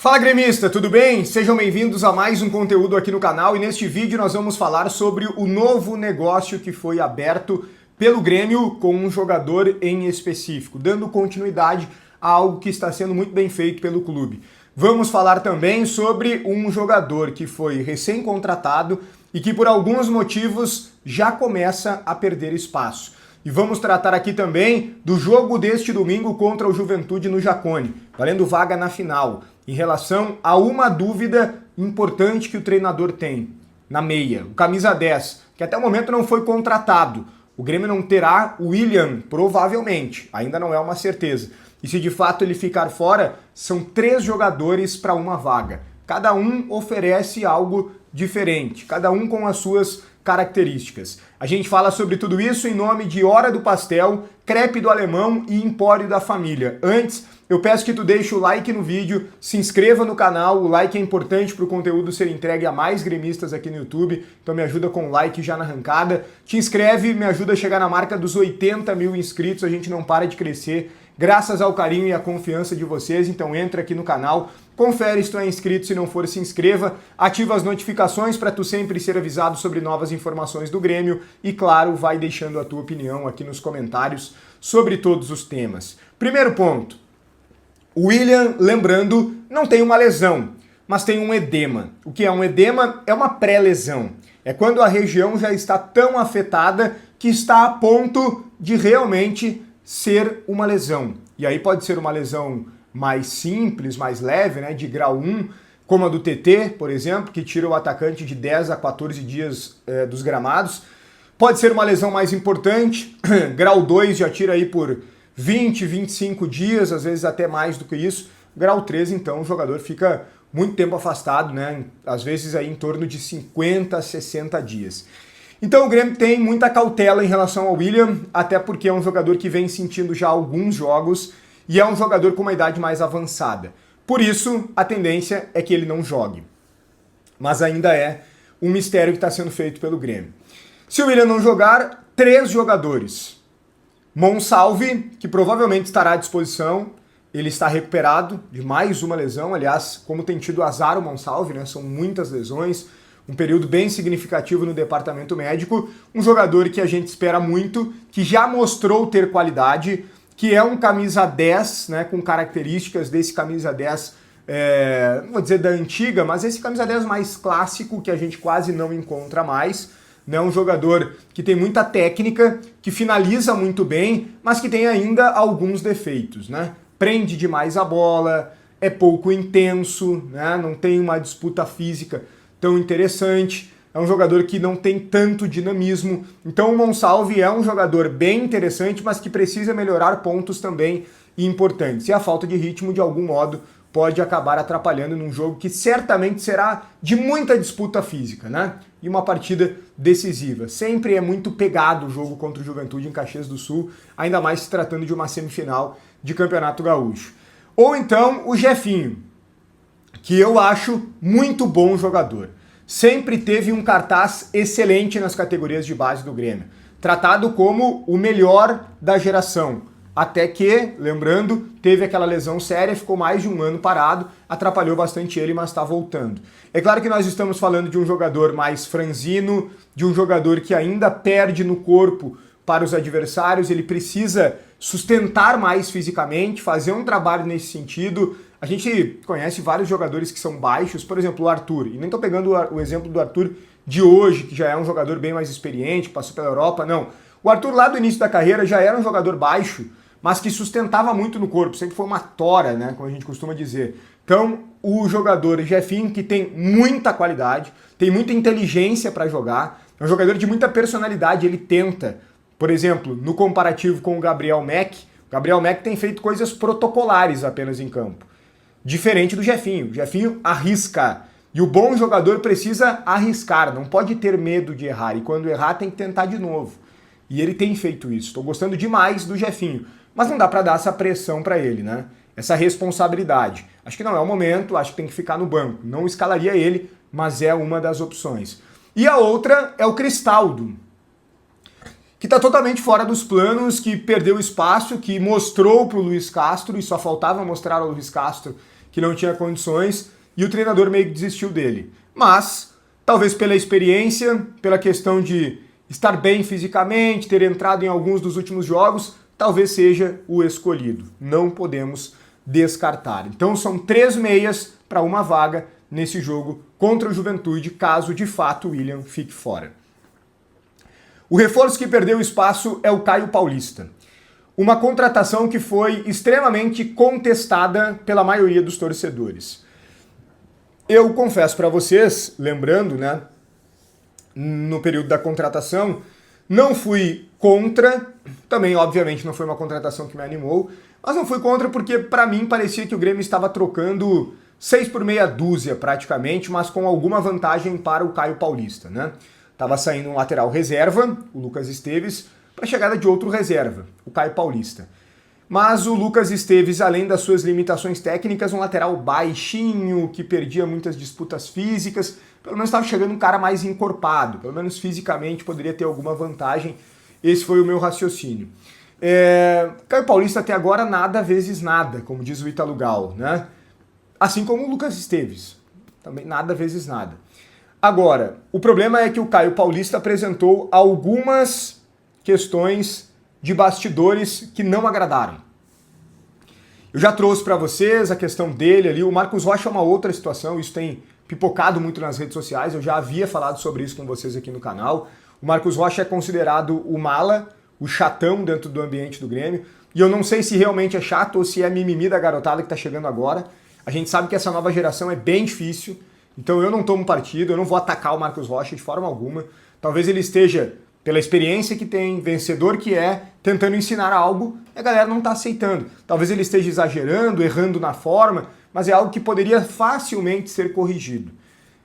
Fala gremista, tudo bem? Sejam bem-vindos a mais um conteúdo aqui no canal e neste vídeo nós vamos falar sobre o novo negócio que foi aberto pelo Grêmio com um jogador em específico, dando continuidade a algo que está sendo muito bem feito pelo clube. Vamos falar também sobre um jogador que foi recém-contratado e que por alguns motivos já começa a perder espaço. E vamos tratar aqui também do jogo deste domingo contra o Juventude no Jacone, valendo vaga na final, em relação a uma dúvida importante que o treinador tem, na meia, o camisa 10, que até o momento não foi contratado. O Grêmio não terá o William, provavelmente, ainda não é uma certeza. E se de fato ele ficar fora, são 3 jogadores para uma vaga. Cada um oferece algo diferente, cada um com as suas características. A gente fala sobre tudo isso em nome de Hora do Pastel, Crepe do Alemão e Empório da Família. Antes, eu peço que tu deixe o like no vídeo, se inscreva no canal, o like é importante para o conteúdo ser entregue a mais gremistas aqui no YouTube, então me ajuda com o like já na arrancada. Te inscreve, me ajuda a chegar na marca dos 80 mil inscritos, a gente não para de crescer, graças ao carinho e à confiança de vocês, então entra aqui no canal, confere se tu é inscrito, se não for se inscreva, ativa as notificações para tu sempre ser avisado sobre novas informações do Grêmio e claro, vai deixando a tua opinião aqui nos comentários sobre todos os temas. Primeiro ponto, o William, lembrando, não tem uma lesão, mas tem um edema. O que é um edema? É uma pré-lesão. É quando a região já está tão afetada que está a ponto de realmente ser uma lesão. E aí pode ser uma lesão mais simples, mais leve, né, de grau 1, como a do TT, por exemplo, que tira o atacante de 10 a 14 dias dos gramados. Pode ser uma lesão mais importante, grau 2 já tira aí por 20, 25 dias, às vezes até mais do que isso. Grau 3, então, o jogador fica muito tempo afastado, né, às vezes aí em torno de 50 a 60 dias. Então o Grêmio tem muita cautela em relação ao William, até porque é um jogador que vem sentindo já alguns jogos e é um jogador com uma idade mais avançada. Por isso, a tendência é que ele não jogue. Mas ainda é um mistério que está sendo feito pelo Grêmio. Se o William não jogar, 3 jogadores. Monsalve, que provavelmente estará à disposição, ele está recuperado de mais uma lesão, aliás, como tem tido azar o Monsalve, né? São muitas lesões, um período bem significativo no departamento médico, um jogador que a gente espera muito, que já mostrou ter qualidade, que é um camisa 10, né, com características desse camisa 10, não vou dizer da antiga, mas esse camisa 10 mais clássico, que a gente quase não encontra mais, né, um jogador que tem muita técnica, que finaliza muito bem, mas que tem ainda alguns defeitos, né? Prende demais a bola, é pouco intenso, né, não tem uma disputa física tão interessante, é um jogador que não tem tanto dinamismo, então o Monsalve é um jogador bem interessante, mas que precisa melhorar pontos também importantes, e a falta de ritmo, de algum modo, pode acabar atrapalhando num jogo que certamente será de muita disputa física, né? E uma partida decisiva. Sempre é muito pegado o jogo contra o Juventude em Caxias do Sul, ainda mais se tratando de uma semifinal de Campeonato Gaúcho. Ou então o Jefinho, que eu acho muito bom jogador. Sempre teve um cartaz excelente nas categorias de base do Grêmio. Tratado como o melhor da geração. Até que, lembrando, teve aquela lesão séria, ficou mais de um ano parado, atrapalhou bastante ele, mas está voltando. É claro que nós estamos falando de um jogador mais franzino, de um jogador que ainda perde no corpo para os adversários, ele precisa sustentar mais fisicamente, fazer um trabalho nesse sentido. A gente conhece vários jogadores que são baixos, por exemplo, o Arthur, e nem estou pegando o exemplo do Arthur de hoje, que já é um jogador bem mais experiente, passou pela Europa, não. O Arthur lá do início da carreira já era um jogador baixo, mas que sustentava muito no corpo, sempre foi uma tora, né, como a gente costuma dizer. Então, o jogador Jefinho, que tem muita qualidade, tem muita inteligência para jogar, é um jogador de muita personalidade, ele tenta. Por exemplo, no comparativo com o Gabriel Mack tem feito coisas protocolares apenas em campo. Diferente do Jefinho. O Jefinho arrisca. E o bom jogador precisa arriscar, não pode ter medo de errar. E quando errar, tem que tentar de novo. E ele tem feito isso. Estou gostando demais do Jefinho. Mas não dá para dar essa pressão para ele, né? Essa responsabilidade. Acho que não é o momento, acho que tem que ficar no banco. Não escalaria ele, mas é uma das opções. E a outra é o Cristaldo, que está totalmente fora dos planos, que perdeu espaço, que mostrou para o Luiz Castro, e só faltava mostrar ao Luiz Castro que não tinha condições e o treinador meio que desistiu dele. Mas, talvez pela experiência, pela questão de estar bem fisicamente, ter entrado em alguns dos últimos jogos, talvez seja o escolhido. Não podemos descartar. Então são 3 meias para uma vaga nesse jogo contra o Juventude, caso de fato o William fique fora. O reforço que perdeu espaço é o Caio Paulista. Uma contratação que foi extremamente contestada pela maioria dos torcedores. Eu confesso para vocês, lembrando, né, no período da contratação, não fui contra, também obviamente não foi uma contratação que me animou, mas não fui contra porque para mim parecia que o Grêmio estava trocando 6 por meia dúzia praticamente, mas com alguma vantagem para o Caio Paulista, né? Tava saindo um lateral reserva, o Lucas Esteves, para a chegada de outro reserva, o Caio Paulista. Mas o Lucas Esteves, além das suas limitações técnicas, um lateral baixinho, que perdia muitas disputas físicas, pelo menos estava chegando um cara mais encorpado, pelo menos fisicamente poderia ter alguma vantagem. Esse foi o meu raciocínio. Caio Paulista até agora nada vezes nada, como diz o Ítalo Gal, né? Assim como o Lucas Esteves, também nada vezes nada. Agora, o problema é que o Caio Paulista apresentou algumas questões de bastidores que não agradaram. Eu já trouxe para vocês a questão dele ali, o Marcos Rocha é uma outra situação, isso tem pipocado muito nas redes sociais, eu já havia falado sobre isso com vocês aqui no canal. O Marcos Rocha é considerado o mala, o chatão dentro do ambiente do Grêmio, e eu não sei se realmente é chato ou se é mimimi da garotada que tá chegando agora. A gente sabe que essa nova geração é bem difícil, então eu não tomo partido, eu não vou atacar o Marcos Rocha de forma alguma. Talvez ele esteja, pela experiência que tem, vencedor que é, tentando ensinar algo, e a galera não está aceitando. Talvez ele esteja exagerando, errando na forma, mas é algo que poderia facilmente ser corrigido.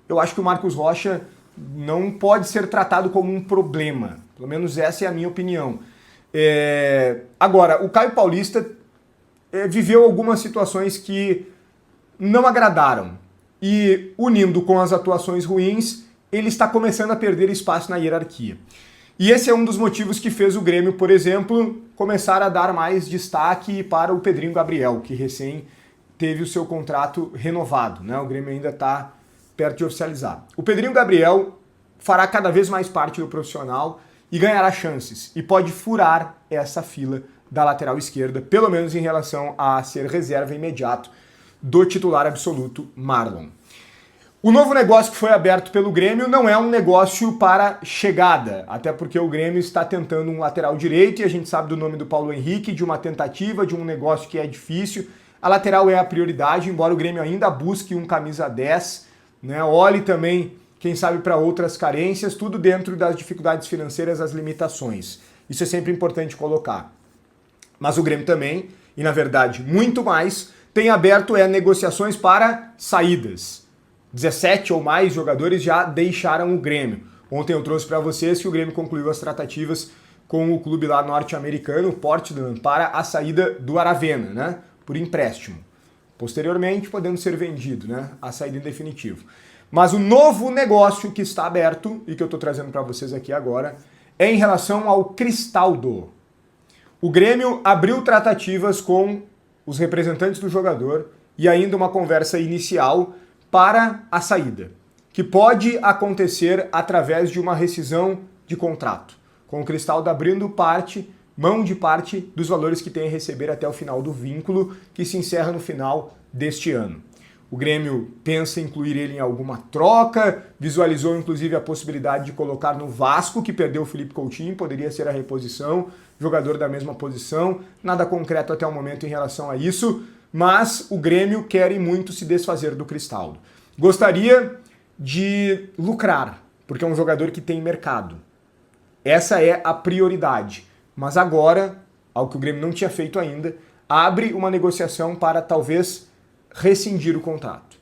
Eu acho que o Marcos Rocha não pode ser tratado como um problema, pelo menos essa é a minha opinião. Agora, o Caio Paulista viveu algumas situações que não agradaram, e unindo com as atuações ruins, ele está começando a perder espaço na hierarquia. E esse é um dos motivos que fez o Grêmio, por exemplo, começar a dar mais destaque para o Pedrinho Gabriel, que recém teve o seu contrato renovado, né? O Grêmio ainda está perto de oficializar. O Pedrinho Gabriel fará cada vez mais parte do profissional e ganhará chances, e pode furar essa fila da lateral esquerda, pelo menos em relação a ser reserva imediato do titular absoluto Marlon. O novo negócio que foi aberto pelo Grêmio não é um negócio para chegada, até porque o Grêmio está tentando um lateral direito e a gente sabe do nome do Paulo Henrique, de uma tentativa, de um negócio que é difícil. A lateral é a prioridade, embora o Grêmio ainda busque um camisa 10, né? Olhe também, quem sabe, para outras carências, tudo dentro das dificuldades financeiras, as limitações. Isso é sempre importante colocar. Mas o Grêmio também, e na verdade muito mais, tem aberto negociações para saídas. 17 ou mais jogadores já deixaram o Grêmio. Ontem eu trouxe para vocês que o Grêmio concluiu as tratativas com o clube lá norte-americano, o Portland, para a saída do Aravena, né? Por empréstimo. Posteriormente, podendo ser vendido, né? A saída em definitivo. Mas o novo negócio que está aberto, e que eu estou trazendo para vocês aqui agora, é em relação ao Cristaldo. O Grêmio abriu tratativas com os representantes do jogador e ainda uma conversa inicial para a saída, que pode acontecer através de uma rescisão de contrato, com o Cristaldo abrindo mão de parte dos valores que tem a receber até o final do vínculo, que se encerra no final deste ano. O Grêmio pensa em incluir ele em alguma troca, visualizou inclusive a possibilidade de colocar no Vasco, que perdeu o Felipe Coutinho, poderia ser a reposição, jogador da mesma posição, nada concreto até o momento em relação a isso, mas o Grêmio quer e muito se desfazer do Cristaldo. Gostaria de lucrar, porque é um jogador que tem mercado. Essa é a prioridade. Mas agora, algo que o Grêmio não tinha feito ainda, abre uma negociação para talvez rescindir o contrato.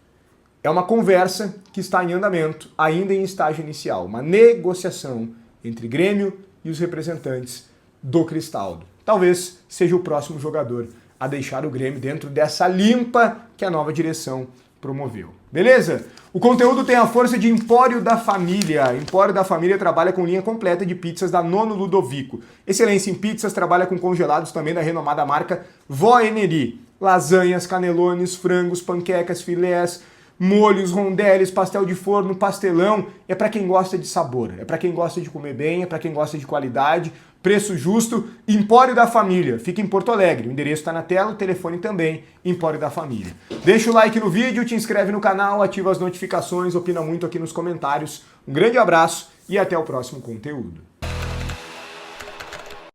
É uma conversa que está em andamento, ainda em estágio inicial, uma negociação entre Grêmio e os representantes do Cristaldo. Talvez seja o próximo jogador a deixar o Grêmio dentro dessa limpa que a nova direção promoveu. Beleza? O conteúdo tem a força de Empório da Família. Empório da Família trabalha com linha completa de pizzas da Nono Ludovico. Excelência em pizzas, trabalha com congelados também da renomada marca Vó Eneri. lasanhas, canelones, frangos, panquecas, filés, molhos, rondeles, pastel de forno, pastelão. É para quem gosta de sabor, é para quem gosta de comer bem, é para quem gosta de qualidade, preço justo. Empório da Família, fica em Porto Alegre. O endereço está na tela, o telefone também, Empório da Família. Deixa o like no vídeo, te inscreve no canal, ativa as notificações, opina muito aqui nos comentários. Um grande abraço e até o próximo conteúdo.